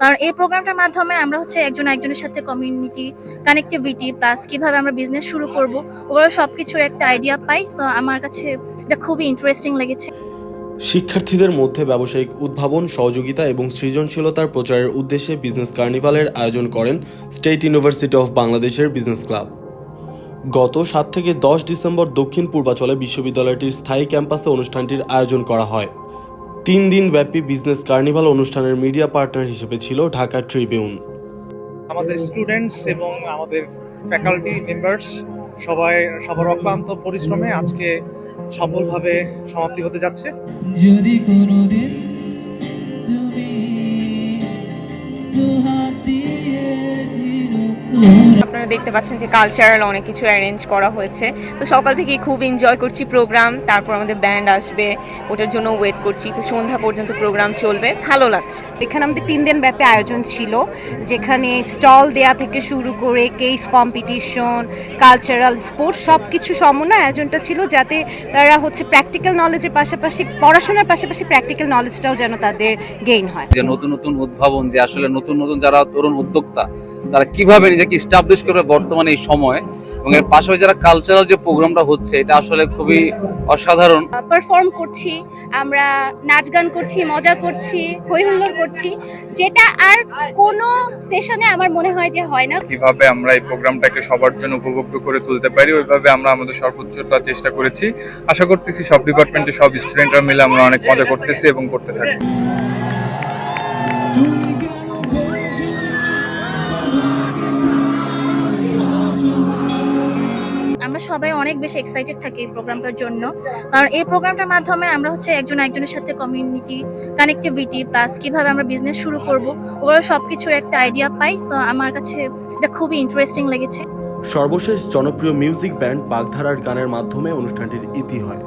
কারণ এই প্রোগ্রামটার মাধ্যমে আমরা হচ্ছে একজন একজনের সাথে কমিউনিটি কানেক্টিভিটি প্লাস কিভাবে আমরা বিজনেস শুরু করব ওভারঅল সবকিছুর একটা আইডিয়া পাই। সো আমার কাছে এটা খুবই ইন্টারেস্টিং লেগেছে। শিক্ষার্থীদের মধ্যে ব্যবসায়িক উদ্ভাবন, সহযোগিতা এবং সৃজনশীলতার প্রচারের উদ্দেশ্যে বিজনেস কার্নিভালের আয়োজন করেন স্টেট ইউনিভার্সিটি অফ বাংলাদেশের বিজনেস ক্লাব। গত 7 থেকে 10 ডিসেম্বর দক্ষিণ পূর্বাঞ্চলে বিশ্ববিদ্যালয়টির স্থায়ী ক্যাম্পাসে অনুষ্ঠানটির আয়োজন করা হয়। 3 দিন ব্যাপী বিজনেস কার্নিভাল অনুষ্ঠানের মিডিয়া পার্টনার হিসেবে ছিল ঢাকা ট্রিবিউন। আমাদের স্টুডেন্টস এবং আমাদের ফ্যাকাল্টি মেম্বার্স সবার অক্লান্ত পরিশ্রমে আজকে সফলভাবে সমাপ্তি হতে যাচ্ছে। যদি কোনোদিন তুমি দুহাত দিয়ে আপনারা দেখতে পাচ্ছেন যে কালচারাল অনেক কিছু অ্যারেঞ্জ করা হয়েছে, তো সকাল থেকে খুব এনজয় করছি প্রোগ্রাম। তারপর আমাদের ব্যান্ড আসবে, ওটার জন্য ওয়েট করছি, তো সন্ধ্যা পর্যন্ত প্রোগ্রাম চলবে, ভালো লাগছে। এখানে আমাদের 3 দিন ব্যাপী আয়োজন ছিল, যেখানে স্টল দেয়া থেকে শুরু করে কেস কম্পিটিশন, কালচারাল, স্পোর্টস সব কিছু সমন্বয় আয়োজনটা ছিল, যাতে তারা হচ্ছে প্র্যাকটিক্যাল নলেজের পাশাপাশি পড়াশোনার পাশাপাশি প্র্যাকটিক্যাল নলেজটাও যেন তাদের গেইন হয়। যে নতুন নতুন উদ্ভাবন, যে আসলে নতুন নতুন যারা তরুণ উদ্যোক্তা তারা কিভাবে নিজেকে ইস্টাবলিশ করবে বর্তমানে এই সময়, এবং এর পাশাপাশি যারা কালচারাল যে প্রোগ্রামটা হচ্ছে এটা আসলে খুবই অসাধারণ। পারফর্ম করছি, আমরা নাচ গান করছি, মজা করছি, হই হুল্লোড় করছি, যেটা আর কোনো সেশনে আমার মনে হয় যে হয় না। কিভাবে আমরা এই প্রোগ্রামটাকে সবার জন্য উপভোগ্য করে তুলতে পারি ওইভাবে আমরা আমাদের সর্বোচ্চটা চেষ্টা করেছি। আশা করতেছি সব ডিপার্টমেন্টে সব স্টুডেন্টরা মিলে আমরা অনেক মজা করতেছি এবং করতে থাকি। আমরা সবাই অনেক বেশি এক্সাইটেড থাকি এই প্রোগ্রামটার জন্য, কারণ এই প্রোগ্রামটার মাধ্যমে আমরা হচ্ছে একজন একজনের সাথে কমিউনিটি কানেক্টিভিটি প্লাস কিভাবে আমরা বিজনেস শুরু করব ওভারঅল সবকিছুর একটা আইডিয়া পাই। সো আমার কাছে এটা খুবই ইন্টারেস্টিং লেগেছে। সর্বশেষ জনপ্রিয় মিউজিক ব্যান্ড বাগধারার গানের মাধ্যমে অনুষ্ঠানটির ইতি হয়।